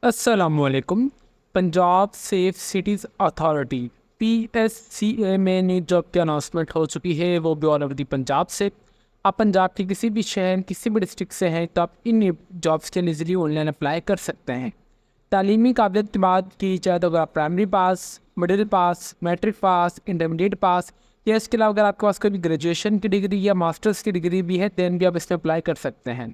अस्सलामुअलैकुम। Punjab safe cities authority PSCA में नई जॉब की अनाउंसमेंट हो चुकी है, वो भी ऑल ओवर दी पंजाब से। आप पंजाब के किसी भी शहर किसी भी डिस्ट्रिक्ट से हैं तो आप इन जॉब्स के लिए ईजिली ऑनलाइन अप्लाई कर सकते हैं। तालीमी काबिलियत की बात की जाए तो अगर आप primary pass, middle pass, matric pass, intermediate pass या इसके अलावा अगर आपके पास कोई भी ग्रेजुएशन की डिग्री या मास्टर्स की डिग्री भी है दैन भी आप इसमें अप्लाई कर सकते हैं।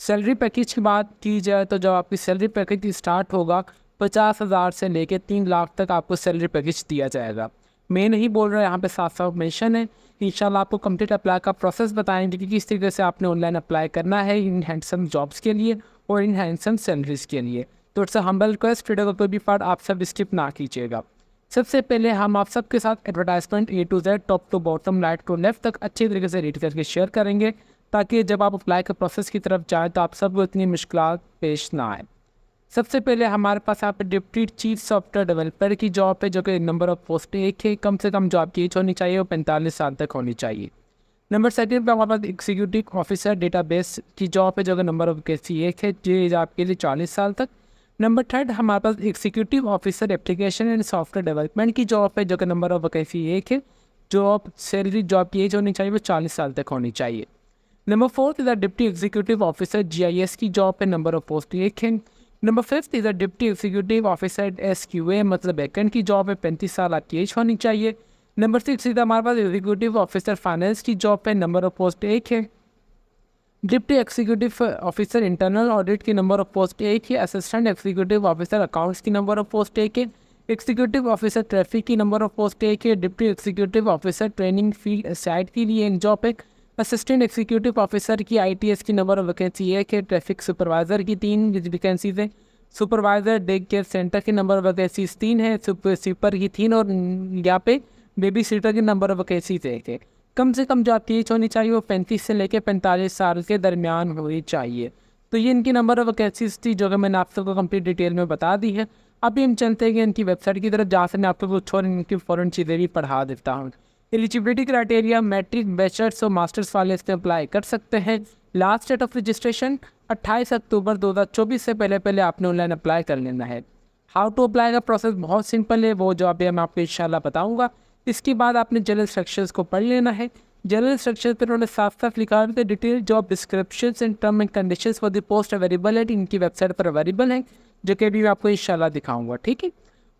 सैलरी पैकेज की बात की जाए तो जब आपकी सैलरी पैकेज स्टार्ट होगा 50,000 से लेकर 3 लाख तक आपको सैलरी पैकेज दिया जाएगा। मैं नहीं बोल रहा, यहाँ पे साफ साफ मेंशन है। इंशाल्लाह आपको कंप्लीट अप्लाई का प्रोसेस बताएंगे कि किस तरीके से आपने ऑनलाइन अप्लाई करना है इन हैंडसम जॉब्स के लिए और इन हैंडसम सैलरीज के लिए। तो it's a humble request, video का कोई भी पार्ट आप सब स्किप ना कीजिएगा। सबसे पहले हम आप सबके साथ advertisement A to Z top to bottom right to left तक अच्छी तरीके से रीड करके शेयर करेंगे ताकि जब आप अप्लाई के प्रोसेस की तरफ जाएं तो आप सबको इतनी मुश्किलात पेश ना आए। सबसे पहले हमारे पास यहाँ पे डिप्टी चीफ सॉफ्टवेयर डेवलपर की जॉब है जो कि नंबर ऑफ पोस्ट एक है। कम से कम जो आपकी एज होनी चाहिए वो 45 साल तक होनी चाहिए। नंबर सेकंड पे हमारे पास एग्जीक्यूटिव ऑफिसर डेटाबेस की जॉब है जो कि नंबर ऑफ वैकेंसी एक है, जो एज आपके लिए 40 साल तक। नंबर थर्ड हमारे पास executive officer application and software development की जॉब है जो कि नंबर ऑफ वैकेंसी एक है। जॉब सैलरी जॉब की एज होनी चाहिए वो 40 साल तक होनी चाहिए। Number fourth is a deputy executive officer GIS की जॉब पे नंबर ऑफ पोस्ट एक है। Number fifth is a deputy executive officer SQA मतलब बैकेंड की जॉब है, 35 साल आपकी एज होनी चाहिए। नंबर सिक्स इज़ हमारे पास एग्जीक्यूटिव ऑफिसर फाइनेंस की जॉब पे नंबर ऑफ पोस्ट एक है। Deputy executive officer internal audit की नंबर ऑफ पोस्ट एक है। असिस्टेंट एग्जीक्यूटिव ऑफिसर अकाउंट्स की नंबर ऑफ पोस्ट एक है। एग्जीक्यूटिव ऑफिसर ट्रैफिक की नंबर ऑफ पोस्ट एक है। Deputy executive officer training field site के लिए एक जॉब है। असिस्टेंट एग्जीक्यूटिव ऑफिसर की ITS की नंबर ऑफ वैकेंसी एक है। ट्रैफिक सुपरवाइजर की 3 वैकेंसीज हैं। सुपरवाइजर डे केयर सेंटर की नंबर ऑफ वैकेंसीज 3 है। स्वीपर की 3 और यहाँ पे बेबी सीटर की नंबर ऑफ वैकेंसीज एक है। कम से कम जो आपकी एज होनी चाहिए वो 35 से लेकर 45 साल के दरमियान होनी चाहिए। तो ये इनकी नंबर ऑफ वैकेंसीज थी जो कि मैंने आप सबको कंप्लीट डिटेल में बता दी है। अभी हम चलते हैं कि इनकी वेबसाइट की तरफ, जहाँ से मैं आपको कुछ और इनकी फ़ौरन चीज़ें भी पढ़ा देता हूँ। एलिजिबिलिटी क्राइटेरिया मैट्रिक, बैचलर्स और मास्टर्स वाले इस पर अप्लाई कर सकते हैं। लास्ट डेट ऑफ रजिस्ट्रेशन 28 अक्टूबर 2024 से पहले पहले आपने ऑनलाइन अप्लाई कर लेना है। हाउ टू अप्लाई का प्रोसेस बहुत सिंपल है, वो जो अभी मैं आपको इंशाल्लाह बताऊंगा। इसके बाद आपने जनरल इंस्ट्रक्शंस को पढ़ लेना है। जनरल इंस्ट्रक्शंस पर उन्होंने साफ साफ लिखा है detail job descriptions and term and conditions for the post available है, इनकी वेबसाइट पर अवेलेबल है, जो कि अभी मैं आपको इंशाल्लाह दिखाऊंगा। ठीक है,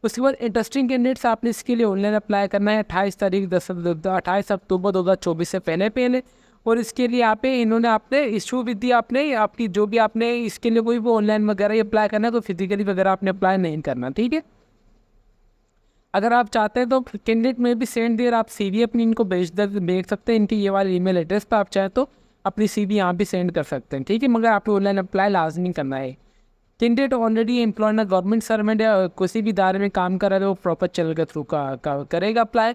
उसके बाद इंटरेस्टिंग कैंडिडेट्स आपने इसके लिए ऑनलाइन अप्लाई करना है 28 अक्टूबर 2024 से पहले पहले। और इसके लिए यहाँ पे इन्होंने आपने इशू विद दी, आपने आपकी जो भी आपने इसके लिए कोई वो ऑनलाइन वगैरह अप्लाई करना है तो फिजिकली वगैरह आपने अप्लाई नहीं करना। ठीक है, अगर आप चाहते हैं तो कैंडिडेट में भी सेंड देर आप CV अपनी इनको भेज सकते हैं। इनकी ये वाले ईमेल एड्रेस पर आप चाहें तो अपनी CV यहाँ भी सेंड कर सकते हैं। ठीक है, मगर आपको ऑनलाइन अप्लाई लाजमी करना है। कैंडिडेट ऑलरेडी एम्प्लॉय ना गवर्नमेंट सर्वेंट या किसी भी दायरे में काम कर रहा है वो प्रॉपर चल के थ्रू करेगा अप्लाई।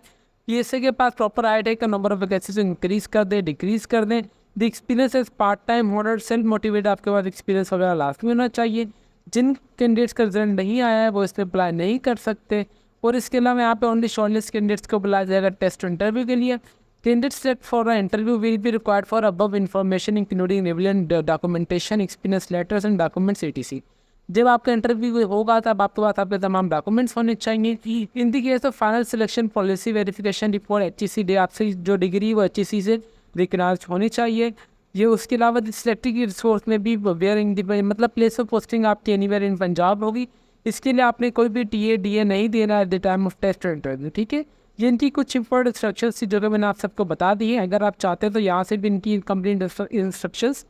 PSA के पास प्रॉपर IIT का नंबर ऑफ वैकेंसीज इंक्रीज़ कर दें, डिक्रीज़ कर दें। The experience age part time holder self motivate, आपके पास एक्सपीरियंस वगैरह लाजमी होना चाहिए। जिन कैंडिडेट्स का रिजल्ट नहीं आया है वो इस पर अप्लाई नहीं कर सकते। और इसके अलावा यहाँ पे ओनली शॉर्टलिस्ट कैंडिडेट्स को बुलाया जाएगा टेस्ट इंटरव्यू के लिए। Candidate select for a interview will be required for above information including relevant documentation, experience letters and documents ETC। जब आपका इंटरव्यू होगा तब आपके पास आपके तमाम डॉक्यूमेंट्स होने चाहिए। In the case of final selection policy verification report HEC day, आपसे जो डिग्री वो HEC से रिकॉग्नाइज होनी चाहिए। ये उसके अलावा सिलेक्टिव की रिसोर्स में भी वेयर मतलब प्लेस ऑफ पोस्टिंग आपकी एनीवेयर इन पंजाब होगी। इसके लिए आपने कोई भी DA नहीं देना at the time of test interview. ठीक है, ये इनकी कुछ इंपॉर्टेंट इंस्ट्रक्शंस थी जो कि मैंने आप सबको बता दी है। अगर आप चाहते हैं तो यहाँ से भी इनकी कंप्लीट इंस्ट्रक्शंस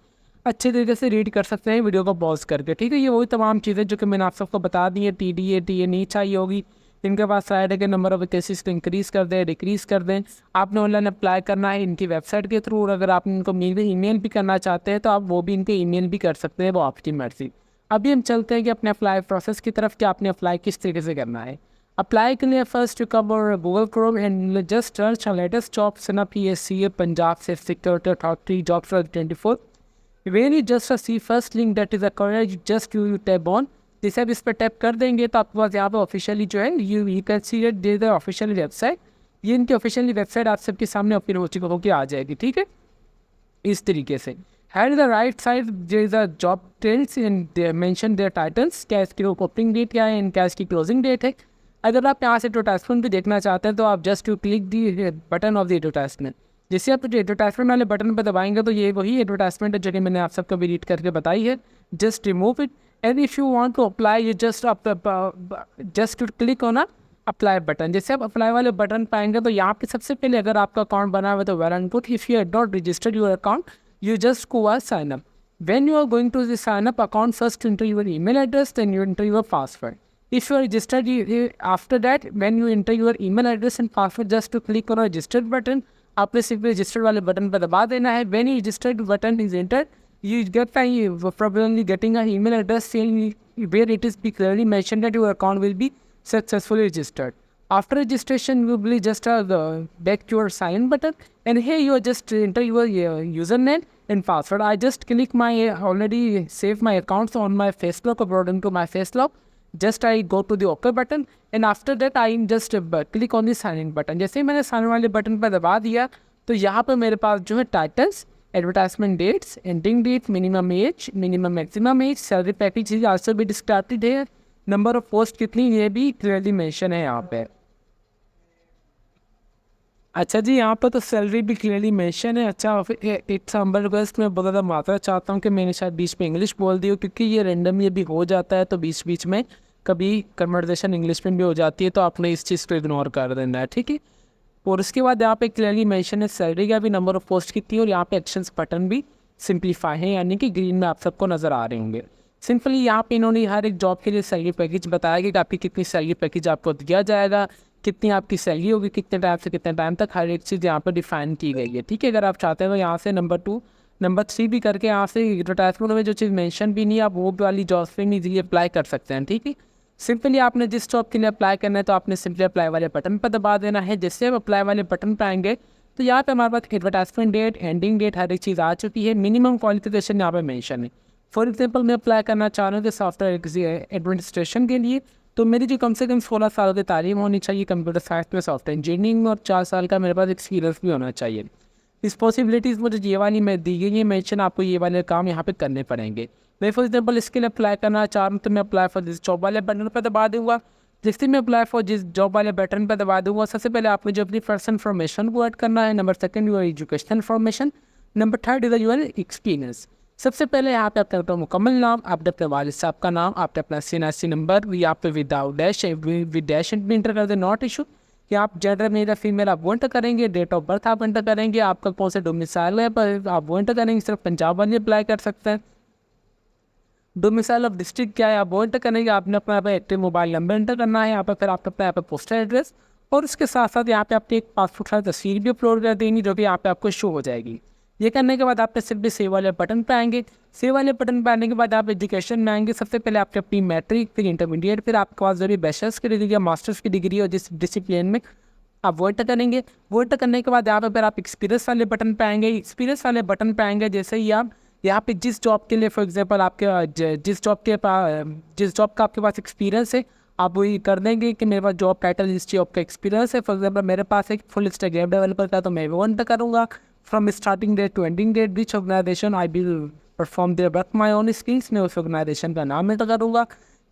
अच्छे तरीके से रीड कर सकते हैं वीडियो को पॉज करके। ठीक है, ये वही तमाम चीज़ें जो कि मैंने आप सबको बता दी है। TA नहीं चाहिए होगी। इनके पास फ्राइडे के नंबर ऑफ वैकेंसीज को इंक्रीज़ कर दें, डिक्रीज़ कर दें। आपने ऑनलाइन अप्लाई करना है इनकी वेबसाइट के थ्रू। और अगर आप इनको ईमेल भी करना चाहते हैं तो आप वो भी इनके ईमेल भी कर सकते हैं, वो आपकी मर्जी। अभी हम चलते हैं कि अपने अप्लाई प्रोसेस की तरफ कि आपने अप्लाई किस तरीके से करना है। अप्लाई के लिए first you cover Google Chrome and just search latest jobs in PSCA Punjab safe security authority jobs 24। When you just see first link that is a career, you tap on। जैसे आप इस पर टैप कर देंगे तो आपके पास यहाँ पर ऑफिशियली जो है you can see that the official website. ये इनकी ऑफिशियली वेबसाइट आप सबके सामने ओपन हो चुकी होकर आ जाएगी। ठीक है, इस तरीके से At the right side there is a job details and they mention their titles, क्या इसकी ओपनिंग डेट क्या है, क्या इसकी क्लोजिंग डेट है। अगर आप यहाँ से एडवर्टाइजमेंट भी देखना चाहते हैं तो आप just to click the button of the advertisement. जैसे आप एडवर्टाइजमेंट वाले बटन पर दबाएंगे तो ये वही एडवर्टाइजमेंट है जो कि मैंने आप सबको भी रीड करके बताई है। Just remove it and if you want to apply you just to click on apply button. जैसे आप अप्लाई वाले बटन पाएंगे तो यहाँ पे सबसे पहले अगर आपका अकाउंट बना हुआ है तो well and good. If you have not registered your account you just go and sign up. When you are going to the sign up account, first enter your email address, then you enter your password. If you are registered, after that when you enter your email address and password, just to click on a registered button, आपने सिर्फ registered वाले button पर दबा देना है। When you registered button is entered, you get probably getting an email address saying where it is be clearly mentioned that your account will be successfully registered. After registration, you will just back to your sign button, and here you just enter your username and password. I just click my already save my accounts on my Facelock according to my Facelock. Just I go to the OK button, and after that I just click on the sign in button. जैसे ही मैंने sign वाले button पर दबा दिया तो यहाँ पर मेरे पास जो है titles, advertisement dates, ending date, minimum age, minimum maximum age, salary package is also भी डिस्क्राइब्ड है, नंबर ऑफ पोस्ट कितनी ये भी क्लियरली मेंशन है यहाँ पे। अच्छा जी, यहाँ पर तो सैलरी भी क्लियरली मेंशन है। अच्छा, एक हम्बल रिक्वेस्ट मैं बहुत ज़्यादा मात्रा चाहता हूँ कि मैंने शायद बीच में इंग्लिश बोल दी हो, क्योंकि ये रैंडम ये भी हो जाता है तो बीच बीच में कभी कन्वर्सेशन इंग्लिश में भी हो जाती है, तो आपने इस चीज़ को इग्नोर कर देना है, ठीक है। और उसके बाद यहाँ पे क्लियरली मेंशन है सैलरी का भी, नंबर ऑफ पोस्ट कितनी, और यहाँ पे एक्शंस बटन भी सिंप्लीफाई है, यानी कि ग्रीन में आप सबको नज़र आ रहे होंगे। सिंपली यहाँ पे इन्होंने हर एक जॉब के लिए सैलरी पैकेज बताया कि आपकी कितनी सैलरी पैकेज आपको दिया जाएगा, कितनी आपकी सैलरी होगी, कितने टाइम से कितने टाइम तक, हर एक चीज़ यहाँ पर डिफाइन की गई है, ठीक है। अगर आप चाहते हैं तो यहाँ से नंबर 2 नंबर 3 भी करके यहाँ से एडवर्टाइजमेंट में जो चीज़ मेंशन भी नहीं है आप वो वाली जॉब्स पे ईजिली अप्लाई कर सकते हैं, ठीक है। सिंपली आपने जिस जॉब के लिए अप्लाई करना है तो आपने सिंपली अप्लाई वाले बटन पर दबा देना है। जैसे आप अप्लाई वाले बटन पर आएंगे तो यहाँ पे हमारे पास एडवर्टाइजमेंट डेट, एंडिंग डेट, हर एक चीज़ आ चुकी है। मिनिमम क्वालिफिकेशन यहाँ पे मेंशन है। फॉर एग्जांपल मैं अप्लाई करना चाह रहा हूँ कि सॉफ्टवेयर एडमिनिस्ट्रेशन के लिए, तो मेरी जो कम से कम 16 साल की तालीम होनी चाहिए कंप्यूटर साइंस में, सॉफ्टवेयर इंजीनियरिंग में, और 4 साल का मेरे पास एक्सपीरियंस भी होना चाहिए। रिस्पॉन्सिबिलिटीज़ मुझे ये वाली मैं दी गई है मेंशन, आपको ये वाले काम यहाँ पे करने पड़ेंगे। मैं फॉर एग्जांपल इसके लिए अप्लाई करना चाह रहा हूँ तो मैं अप्लाई फॉर दिस जॉब वाले बटन पर दबा दूँगा। जैसे मैं अप्लाई फॉर जिस जॉब वाले बटन पर दबा दूँगा, सबसे पहले आपने जो अपनी पर्सनल इन्फॉर्मेशन को ऐड करना है। Number 2 your educational information. Number 3 is your experience. सबसे पहले यहाँ पे आपका मुकम्मल नाम, आपने अपने वालिद साहब का नाम, आपने अपना CNC नंबर यहाँ पे विदाउट डैश विद डैश भी इंटर कर दे, नॉट इशू। कि आप जेंडर मेल या फीमेल आप वो एंटर करेंगे, डेट ऑफ बर्थ आप एंटर करेंगे, आपका कौन सा डोमिसाइल है पर आप वो एंटर करेंगे, सिर्फ पंजाब वाले अप्लाई कर सकते हैं। डोमिसाइल ऑफ डिस्ट्रिक्ट क्या है आप वो एंटर करेंगे, आपने अपना एक्टिव मोबाइल नंबर एंटर करना है यहाँ पर, फिर आपका यहाँ पर पोस्टल एड्रेस, और उसके साथ साथ यहाँ पे आपने एक पासपोर्ट साइज तस्वीर भी अपलोड कर देनी जो कि यहाँ पे आपको शो हो जाएगी। ये करने के बाद आपने सिर्फ सेव वाले बटन पे आएंगे। सेव वाले बटन पे आने के बाद आप एजुकेशन में आएंगे। सबसे पहले आपने अपनी मैट्रिक, फिर इंटरमीडिएट, फिर आपके पास जो भी बैचलर्स की डिग्री या मास्टर्स की डिग्री और जिस डिसिप्लिन में आप वो एंटर करेंगे। वो एंटर करने के बाद यहाँ पर आप एक्सपीरियंस वाले बटन पे आएंगे। एक्सपीरियंस वाले बटन पे आएंगे जैसे ही आप यहाँ पे जिस जॉब के लिए फॉर एग्जांपल आपके जिस जॉब का आपके पास एक्सपीरियंस है आप वही कर देंगे कि मेरे पास जॉब टाइटल इस जॉब का एक्सपीरियंस है। फॉर एग्जांपल मेरे पास एक फुल स्टैक वेब डेवलपर का, तो मैं वो एंटर करूँगा। From starting date to ending date which organisation I will perform their work my own skills, मैं उस ऑर्गेनाइजेशन का नाम एंटर करूँगा।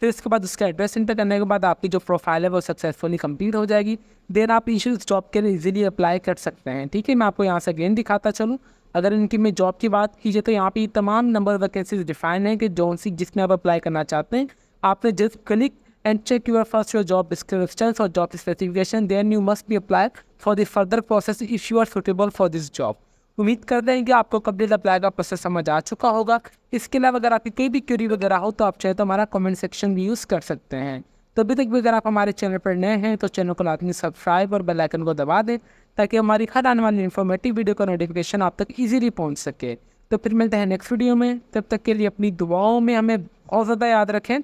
फिर इसके बाद उसका एड्रेस एंटर करने के बाद आपकी जो प्रोफाइल है वो सक्सेसफुली कंप्लीट हो जाएगी। देन आप इस जॉब के लिए इजीली अप्लाई कर सकते हैं। ठीक है, मैं आपको यहाँ से अगेन दिखाता चलूँ। अगर इनकी मैं जॉब की बात कीजिए तो यहाँ पे तमाम नंबर वैकेंसीज डिफाइन है कि जौन सी जिसमें आप अप्लाई करना चाहते हैं। आपने just click and check your first your job descriptions और job specification, then you must be apply for the further process if you are suitable for this job. उम्मीद करते हैं कि आपको कंप्लीट अप्लाई का प्रोसेस समझ आ चुका होगा। इसके अलावा अगर आपकी कोई भी क्वेरी वगैरह हो तो आप चाहे तो हमारा कमेंट सेक्शन भी यूज़ कर सकते हैं। तो अभी तक भी अगर आप हमारे चैनल पर नए हैं तो चैनल को लाजमी सब्सक्राइब और बेल आइकन को दबा दें ताकि हमारी हर आने वाली इन्फॉर्मेटिव वीडियो का नोटिफिकेशन आप तक इजीली पहुंच सके। तो फिर मिलते हैं नेक्स्ट वीडियो में, तब तक के लिए अपनी दुआओं में हमें बहुत ज़्यादा याद रखें।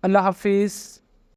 अल्लाह हाफिज़।